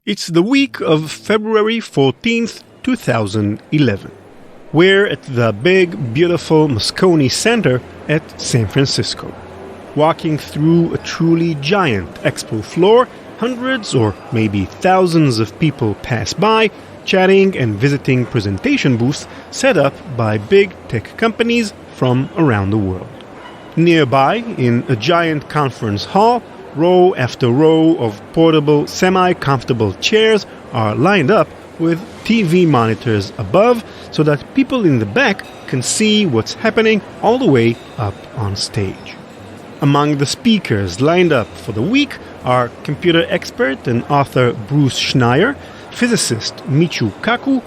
It's the week of February 14th, 2011. We're at the big, beautiful Moscone Center at San Francisco. Walking through a truly giant expo floor, hundreds or maybe thousands of people pass by, chatting and visiting presentation booths set up by big tech companies from around the world. Nearby, in a giant conference hall, row after row of portable, semi-comfortable chairs are lined up with TV monitors above so that people in the back can see what's happening all the way up on stage. Among the speakers lined up for the week are computer expert and author Bruce Schneier, physicist Michio Kaku,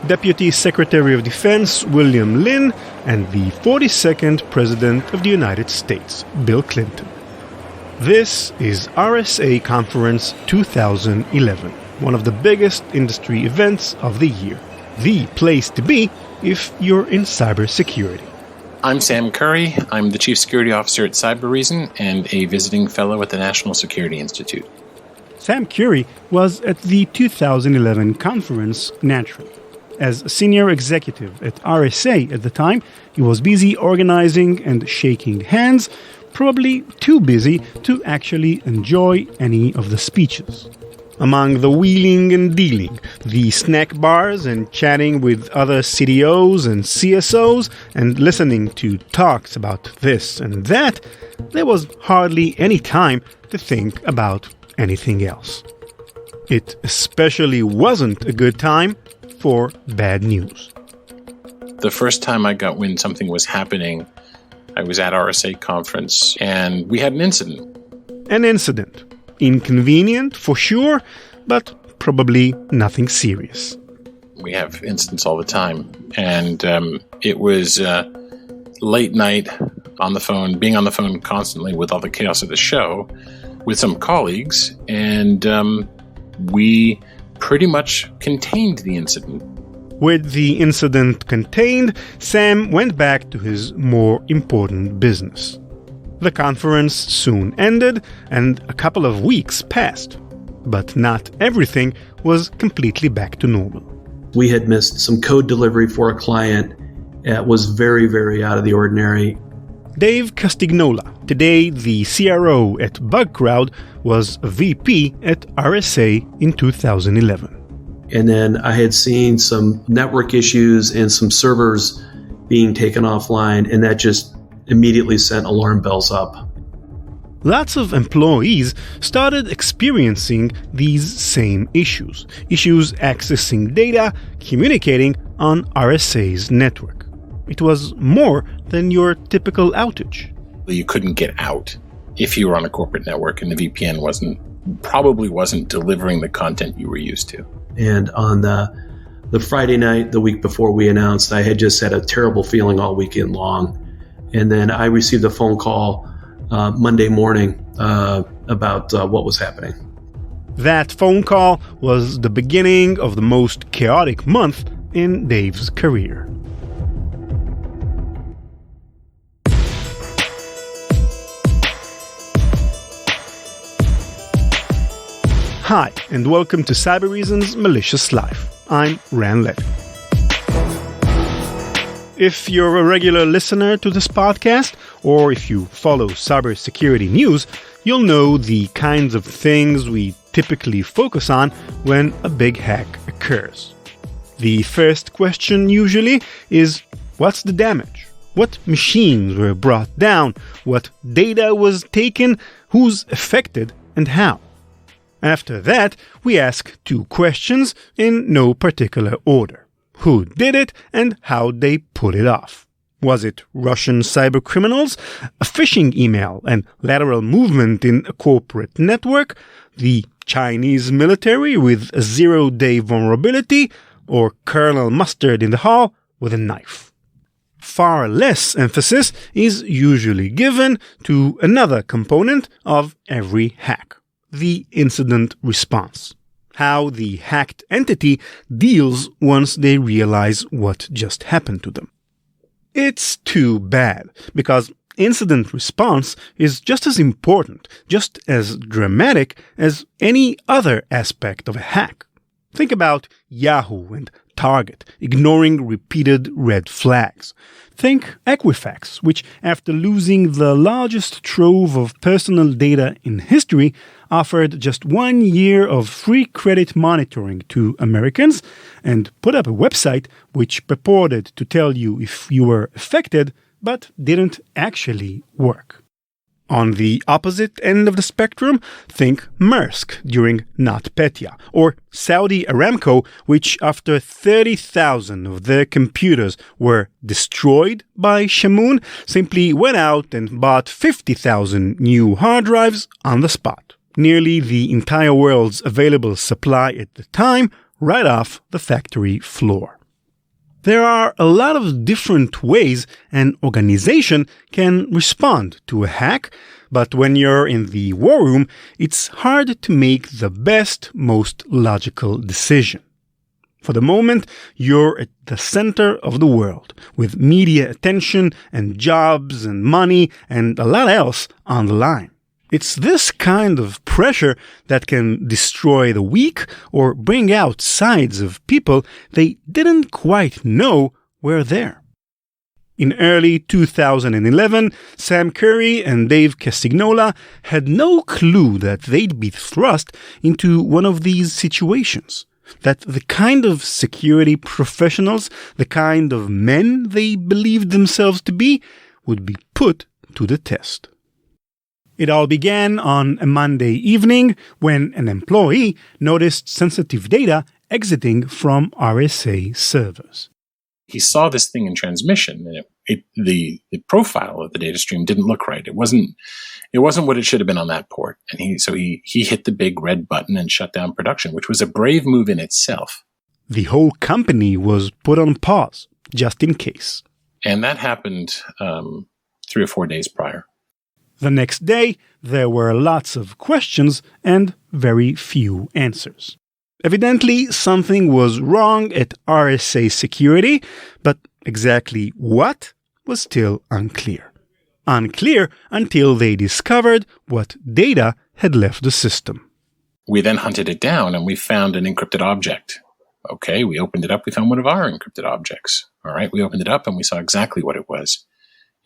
Deputy Secretary of Defense William Lin, and the 42nd President of the United States, Bill Clinton. This is RSA Conference 2011, one of the biggest industry events of the year. The place to be if you're in cybersecurity. I'm Sam Curry. I'm the Chief Security Officer at Cybereason and a visiting fellow at the National Security Institute. Sam Curry was at the 2011 conference naturally. As a senior executive at RSA at the time, he was busy organizing and shaking hands, probably too busy to actually enjoy any of the speeches. Among the wheeling and dealing, the snack bars and chatting with other CDOs and CSOs and listening to talks about this and that, there was hardly any time to think about anything else. It especially wasn't a good time for bad news. The first time I got wind something was happening, I was at RSA conference, and we had an incident. An incident. Inconvenient, for sure, but probably nothing serious. We have incidents all the time, and it was late night on the phone, being on the phone constantly with all the chaos of the show, with some colleagues, and we pretty much contained the incident. With the incident contained, Sam went back to his more important business. The conference soon ended, and a couple of weeks passed. But not everything was completely back to normal. We had missed some code delivery for a client. It was very, very out of the ordinary. Dave Castignola, today the CRO at BugCrowd, was a VP at RSA in 2011. And then I had seen some network issues and some servers being taken offline, and that just immediately sent alarm bells up. Lots of employees started experiencing these same issues. Issues accessing data, communicating on RSA's network. It was more than your typical outage. You couldn't get out if you were on a corporate network and the VPN probably wasn't delivering the content you were used to. And on the Friday night, the week before we announced, I had just had a terrible feeling all weekend long. And then I received a phone call Monday morning about what was happening. That phone call was the beginning of the most chaotic month in Dave's career. Hi, and welcome to Cybereason's Malicious Life. I'm Ran Levy. If you're a regular listener to this podcast, or if you follow cybersecurity news, you'll know the kinds of things we typically focus on when a big hack occurs. The first question usually is, what's the damage? What machines were brought down? What data was taken? Who's affected and how? After that, we ask two questions in no particular order. Who did it and how they pulled it off? Was it Russian cybercriminals, a phishing email and lateral movement in a corporate network, the Chinese military with a zero-day vulnerability, or Colonel Mustard in the hall with a knife? Far less emphasis is usually given to another component of every hack. The incident response. How the hacked entity deals once they realize what just happened to them. It's too bad, because incident response is just as important, just as dramatic as any other aspect of a hack. Think about Yahoo and Target ignoring repeated red flags. Think Equifax, which, after losing the largest trove of personal data in history, offered just 1 year of free credit monitoring to Americans and put up a website which purported to tell you if you were affected, but didn't actually work. On the opposite end of the spectrum, think Maersk during NotPetya, or Saudi Aramco, which after 30,000 of their computers were destroyed by Shamoon, simply went out and bought 50,000 new hard drives on the spot. Nearly the entire world's available supply at the time, right off the factory floor. There are a lot of different ways an organization can respond to a hack, but when you're in the war room, it's hard to make the best, most logical decision. For the moment, you're at the center of the world, with media attention and jobs and money and a lot else on the line. It's this kind of pressure that can destroy the weak or bring out sides of people they didn't quite know were there. In early 2011, Sam Curry and Dave Castignola had no clue that they'd be thrust into one of these situations, that the kind of security professionals, the kind of men they believed themselves to be, would be put to the test. It all began on a Monday evening when an employee noticed sensitive data exiting from RSA servers. He saw this thing in transmission, and the profile of the data stream didn't look right. It wasn't what it should have been on that port. And he hit the big red button and shut down production, which was a brave move in itself. The whole company was put on pause, just in case. And that happened 3 or 4 days prior. The next day, there were lots of questions and very few answers. Evidently, something was wrong at RSA Security, but exactly what was still unclear. Unclear until they discovered what data had left the system. We then hunted it down and we found an encrypted object. Okay, we opened it up, we found one of our encrypted objects. All right, we opened it up and we saw exactly what it was.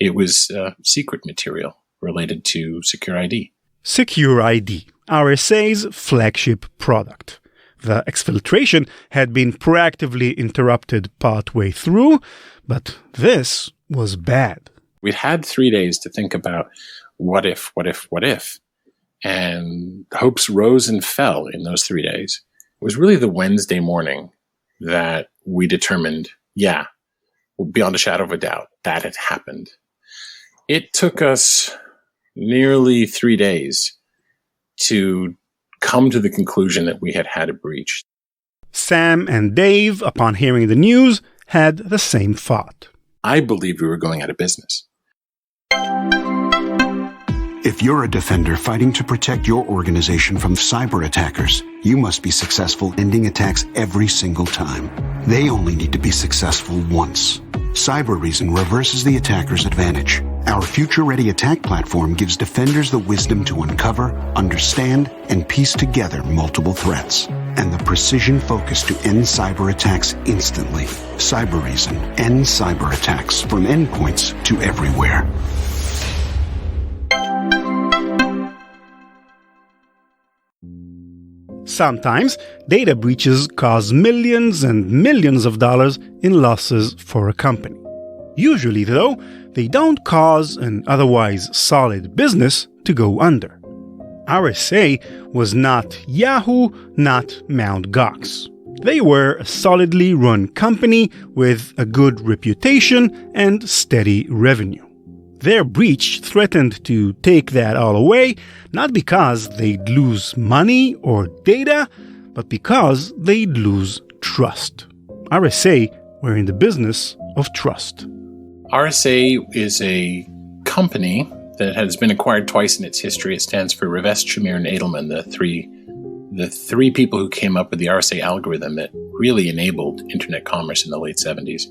It was secret material related to SecureID. SecureID, RSA's flagship product. The exfiltration had been proactively interrupted partway through, but this was bad. We'd had 3 days to think about what if. And hopes rose and fell in those 3 days. It was really the Wednesday morning that we determined, beyond a shadow of a doubt, that had happened. It took us nearly 3 days to come to the conclusion that we had had a breach. Sam and Dave, upon hearing the news, had the same thought. I believed we were going out of business. If you're a defender fighting to protect your organization from cyber attackers, you must be successful ending attacks every single time. They only need to be successful once. Cybereason reverses the attacker's advantage. Our future-ready attack platform gives defenders the wisdom to uncover, understand, and piece together multiple threats, and the precision focus to end cyber attacks instantly. Cybereason ends cyber attacks from endpoints to everywhere. Sometimes, data breaches cause millions and millions of dollars in losses for a company. Usually, though, they don't cause an otherwise solid business to go under. RSA was not Yahoo, not Mt. Gox. They were a solidly run company with a good reputation and steady revenue. Their breach threatened to take that all away, not because they'd lose money or data, but because they'd lose trust. RSA were in the business of trust. RSA is a company that has been acquired twice in its history. It stands for Rivest, Shamir, and Edelman, the three people who came up with the RSA algorithm that really enabled internet commerce in the late 70s.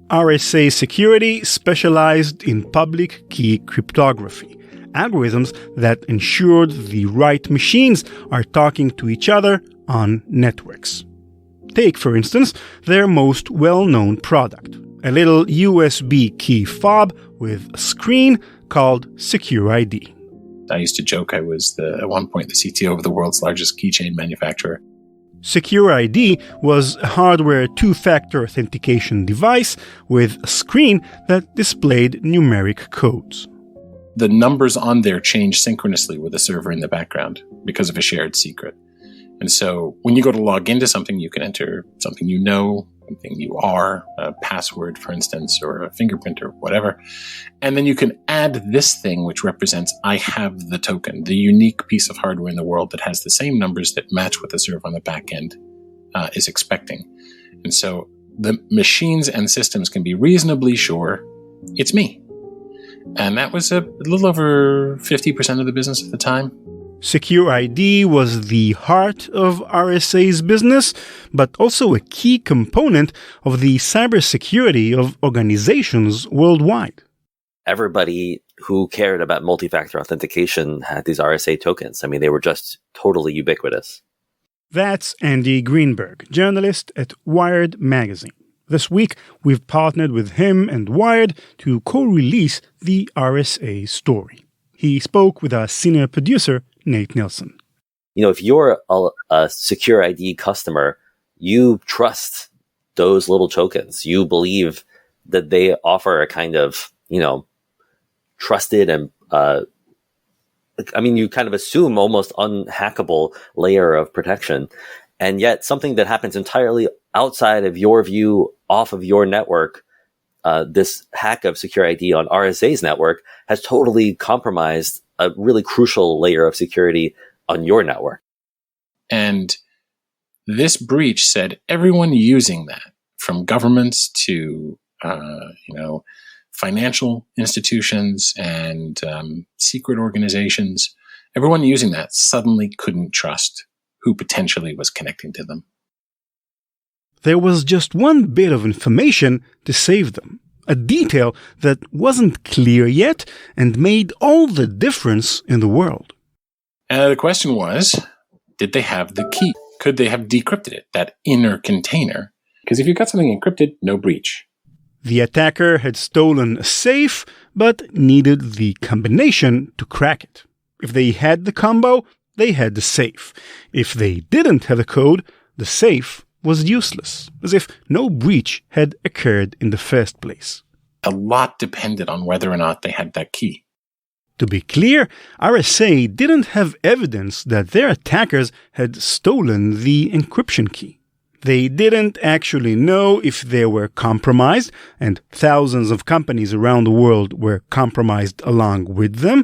RSA Security specialized in public key cryptography, algorithms that ensured the right machines are talking to each other on networks. Take, for instance, their most well-known product, a little USB key fob with a screen called SecureID. I used to joke I was, at one point, the CTO of the world's largest keychain manufacturer. SecureID was a hardware two-factor authentication device with a screen that displayed numeric codes. The numbers on there change synchronously with the server in the background because of a shared secret. And so when you go to log into something, you can enter something you know, something you are, a password, for instance, or a fingerprint or whatever. And then you can add this thing, which represents I have the token, the unique piece of hardware in the world that has the same numbers that match what the server on the back end is expecting. And so the machines and systems can be reasonably sure it's me. And that was a little over 50% of the business at the time. SecureID was the heart of RSA's business, but also a key component of the cybersecurity of organizations worldwide. Everybody who cared about multi-factor authentication had these RSA tokens. I mean, they were just totally ubiquitous. That's Andy Greenberg, journalist at Wired magazine. This week, we've partnered with him and Wired to co-release the RSA Story. He spoke with our senior producer, Nate Nelson. You know, if you're a SecureID customer, you trust those little tokens. You believe that they offer a kind of, trusted and, you kind of assume almost unhackable layer of protection. And yet something that happens entirely outside of your view, off of your network, this hack of SecureID on RSA's network has totally compromised a really crucial layer of security on your network. And this breach said everyone using that, from governments to, financial institutions and secret organizations, everyone using that suddenly couldn't trust who potentially was connecting to them. There was just one bit of information to save them, a detail that wasn't clear yet and made all the difference in the world. The question was, did they have the key? Could they have decrypted it, that inner container? Because if you got something encrypted, no breach. The attacker had stolen a safe, but needed the combination to crack it. If they had the combo, they had the safe. If they didn't have the code, the safe was useless, as if no breach had occurred in the first place. A lot depended on whether or not they had that key. To be clear, RSA didn't have evidence that their attackers had stolen the encryption key. They didn't actually know if they were compromised, and thousands of companies around the world were compromised along with them,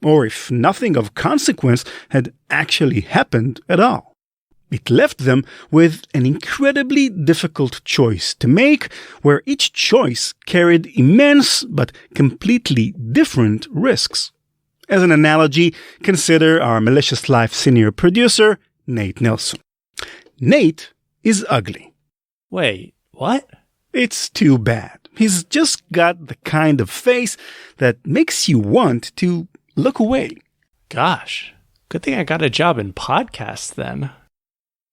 or if nothing of consequence had actually happened at all. It left them with an incredibly difficult choice to make, where each choice carried immense but completely different risks. As an analogy, consider our Malicious Life senior producer, Nate Nelson. Nate is ugly. Wait, what? It's too bad. He's just got the kind of face that makes you want to look away. Gosh, good thing I got a job in podcasts then.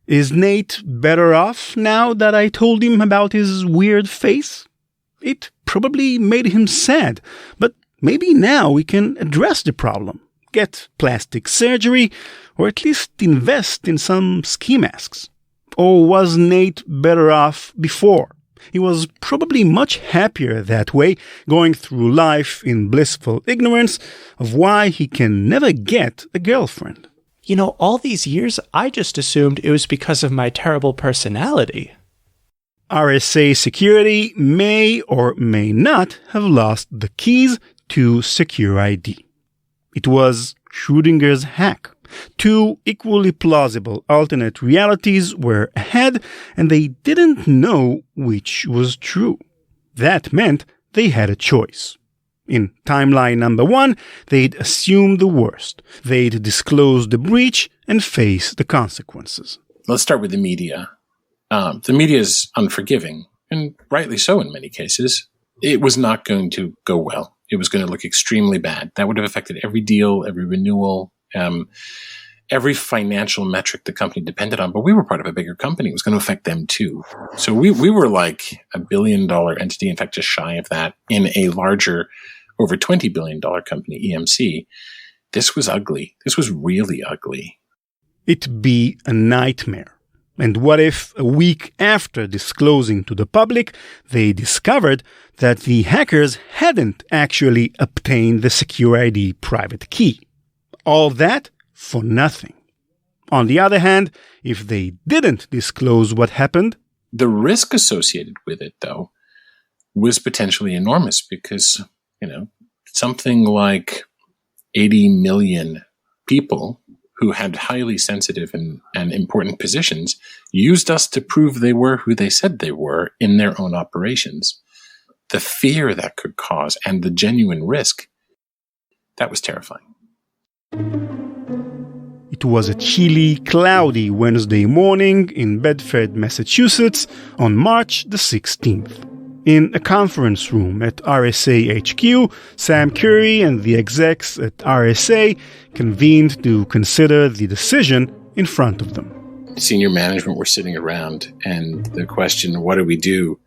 Is Nate better off now that I told him about his weird face? It probably made him sad, but maybe now we can address the problem, get plastic surgery, or at least invest in some ski masks. Or was Nate better off before? He was probably much happier that way, going through life in blissful ignorance of why he can never get a girlfriend. You know, all these years, I just assumed it was because of my terrible personality. RSA Security may or may not have lost the keys to SecureID. It was Schrödinger's hack. Two equally plausible alternate realities were ahead, and they didn't know which was true. That meant they had a choice. In timeline number 1, they'd assume the worst. They'd disclose the breach and face the consequences. Let's start with the media. The media is unforgiving. and rightly so in many cases, it was not going to go well. It was going to look extremely bad. That would have affected every deal, every renewal, every financial metric the company depended on. But we were part of a bigger company. It was going to affect them too. So we were like $1 billion entity, in fact, just shy of that in a larger, over $20 billion company, EMC. This was ugly. This was really ugly. It'd be a nightmare. And what if a week after disclosing to the public, they discovered that the hackers hadn't actually obtained the SecureID private key? All that for nothing. On the other hand, if they didn't disclose what happened, the risk associated with it, though, was potentially enormous because, something like 80 million people who had highly sensitive and important positions used us to prove they were who they said they were in their own operations. The fear that could cause and the genuine risk, that was terrifying. It was a chilly, cloudy Wednesday morning in Bedford, Massachusetts on March the 16th. In a conference room at RSA HQ, Sam Curry and the execs at RSA convened to consider the decision in front of them. Senior management were sitting around, and the question, what do we do,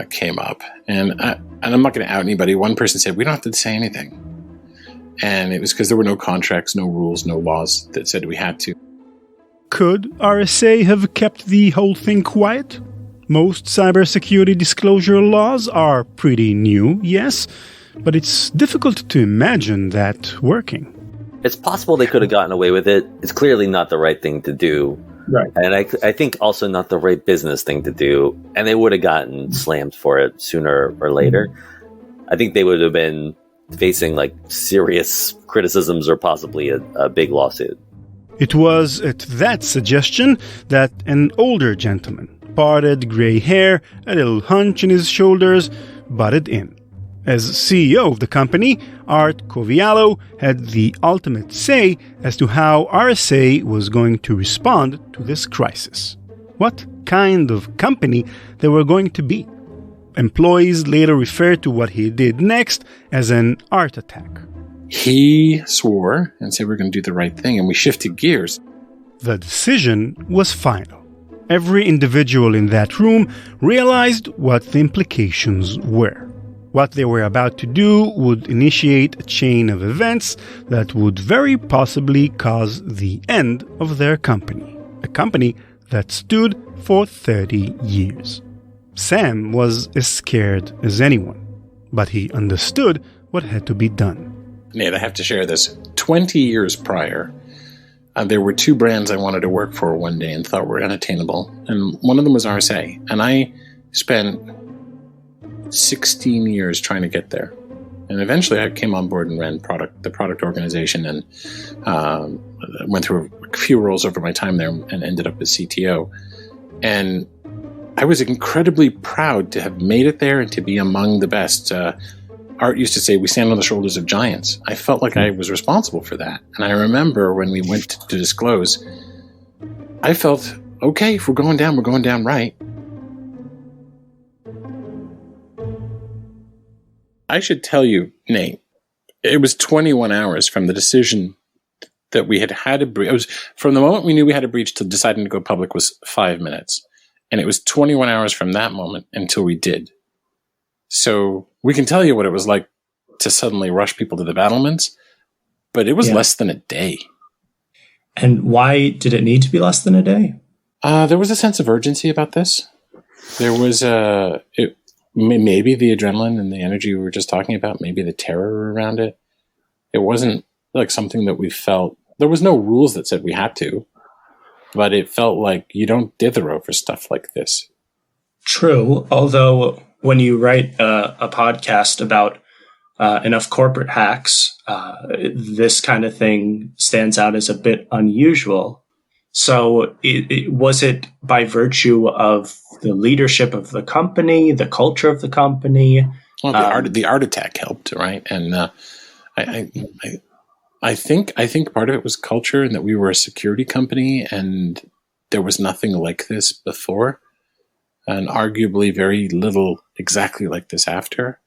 came up. And I'm not going to out anybody. One person said, we don't have to say anything. And it was because there were no contracts, no rules, no laws that said we had to. Could RSA have kept the whole thing quiet? Most cybersecurity disclosure laws are pretty new, yes, but it's difficult to imagine that working. It's possible they could have gotten away with it. It's clearly not the right thing to do. Right. And I think also not the right business thing to do. And they would have gotten slammed for it sooner or later. I think they would have been facing serious criticisms or possibly a big lawsuit. It was at that suggestion that an older gentleman, parted gray hair, a little hunch in his shoulders, butted in. As CEO of the company, Art Coviello had the ultimate say as to how RSA was going to respond to this crisis. What kind of company they were going to be. Employees later referred to what he did next as an art attack. He swore and said we're going to do the right thing, and we shifted gears. The decision was final. Every individual in that room realized what the implications were. What they were about to do would initiate a chain of events that would very possibly cause the end of their company. A company that stood for 30 years. Sam was as scared as anyone, but he understood what had to be done. Nate, I have to share this. 20 years prior, there were two brands I wanted to work for one day and thought were unattainable, and one of them was RSA. And I spent 16 years trying to get there. And eventually I came on board and ran the product organization and went through a few roles over my time there and ended up as CTO. And I was incredibly proud to have made it there and to be among the best. Art used to say, we stand on the shoulders of giants. I felt like I was responsible for that. And I remember when we went to disclose, I felt, okay, if we're going down right. I should tell you, Nate, it was 21 hours from the decision that we had a breach. It was from the moment we knew we had a breach to deciding to go public was 5 minutes. And it was 21 hours from that moment until we did. So we can tell you what it was like to suddenly rush people to the battlements, but it was less than a day. And why did it need to be less than a day? There was a sense of urgency about this. There was maybe the adrenaline and the energy we were just talking about, maybe the terror around it. It wasn't like something that we felt. There was no rules that said we had to, but it felt like you don't dither over stuff like this. True, although when you write a podcast about enough corporate hacks, this kind of thing stands out as a bit unusual. So was it by virtue of the leadership of the company, the culture of the company? Well, the art attack helped, right? And I think part of it was culture, and that we were a security company, and there was nothing like this before. and arguably very little exactly like this after.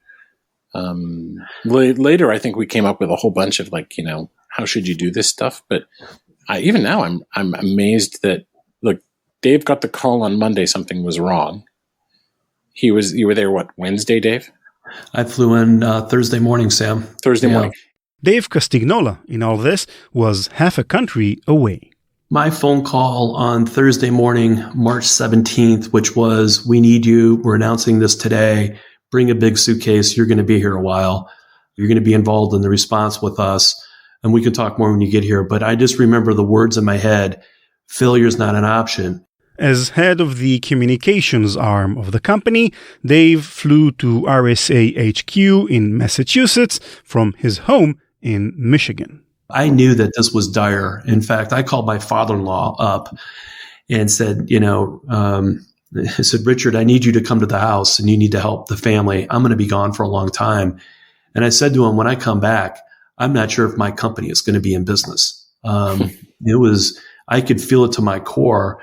Later, I think we came up with a whole bunch of how should you do this stuff? But even now, I'm amazed that look, Dave got the call on Monday something was wrong. You were there Wednesday, Dave? I flew in Thursday morning, Sam. Thursday morning. Dave Castignola in all this was half a country away. My phone call on Thursday morning, March 17th, which was, we need you. We're announcing this today. Bring a big suitcase. You're going to be here a while. You're going to be involved in the response with us. And we can talk more when you get here. But I just remember the words in my head, failure's not an option. As head of the communications arm of the company, Dave flew to RSA HQ in Massachusetts from his home in Michigan. I knew that this was dire. In fact, I called my father-in-law up and said, I said, Richard, I need you to come to the house and you need to help the family. I'm going to be gone for a long time. And I said to him, when I come back, I'm not sure if my company is going to be in business. I could feel it to my core.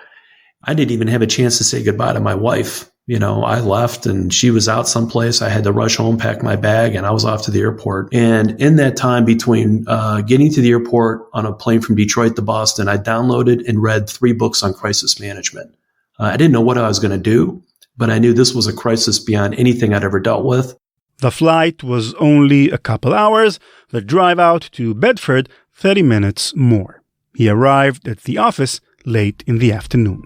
I didn't even have a chance to say goodbye to my wife. I left and she was out someplace. I had to rush home, pack my bag, and I was off to the airport. And in that time between getting to the airport on a plane from Detroit to Boston, I downloaded and read 3 books on crisis management. I didn't know what I was going to do, but I knew this was a crisis beyond anything I'd ever dealt with. The flight was only a couple hours. The drive out to Bedford, 30 minutes more. He arrived at the office late in the afternoon.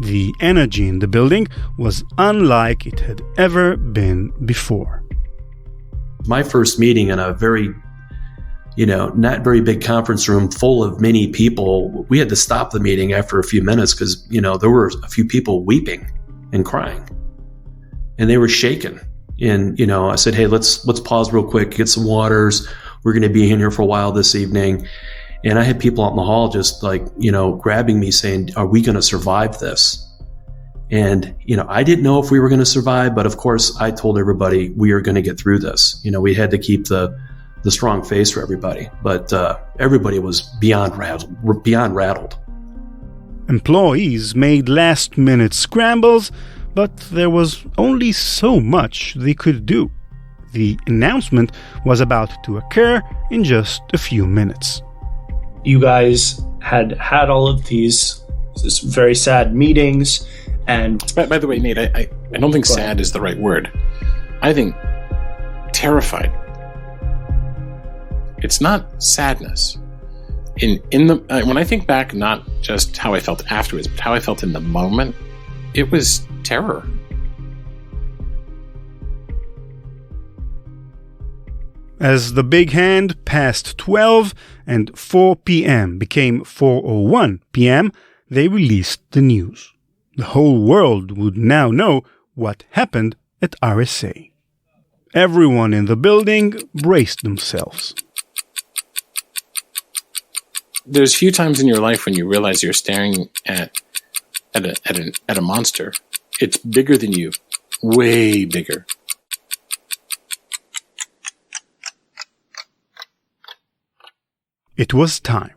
The energy in the building was unlike it had ever been before. My first meeting in a very, not very big conference room full of many people, we had to stop the meeting after a few minutes because, there were a few people weeping and crying. And they were shaken. And, I said, hey, let's pause real quick, get some waters. We're going to be in here for a while this evening. And I had people out in the hall just grabbing me saying, are we going to survive this? And, I didn't know if we were going to survive, but of course I told everybody we are going to get through this. We had to keep the strong face for everybody, but everybody was beyond rattled. Employees made last-minute scrambles, but there was only so much they could do. The announcement was about to occur in just a few minutes. You guys had all of these very sad meetings, and by the way, Nate, I don't think sad is the right word. I think terrified. It's not sadness. When I think back, not just how I felt afterwards, but how I felt in the moment, it was terror. As the big hand passed 12 and 4 p.m. became 4:01 p.m., they released the news. The whole world would now know what happened at RSA. Everyone in the building braced themselves. There's few times in your life when you realize you're staring at a monster. It's bigger than you, way bigger. It was time.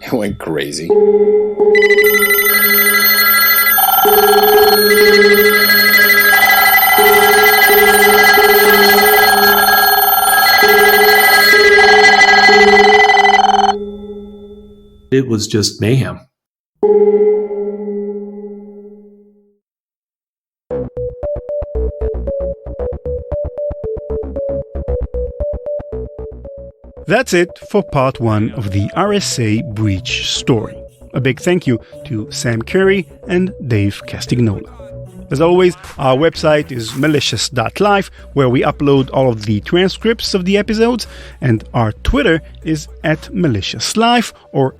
It went crazy. It was just mayhem. That's it for part 1 of the RSA breach story. A big thank you to Sam Curry and Dave Castignola. As always, our website is malicious.life, where we upload all of the transcripts of the episodes, and our Twitter is @maliciouslife or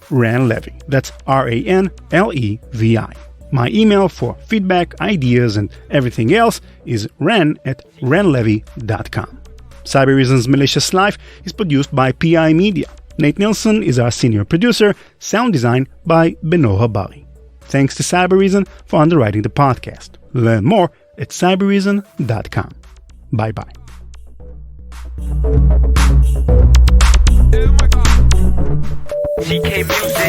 @ranlevi. That's RANLEVI. My email for feedback, ideas, and everything else is ren@renlevy.com. Cybereason's Malicious Life is produced by PI Media. Nate Nilsson is our senior producer, sound design by Benoha Bari. Thanks to Cybereason for underwriting the podcast. Learn more at cybereason.com. Bye-bye. CK music.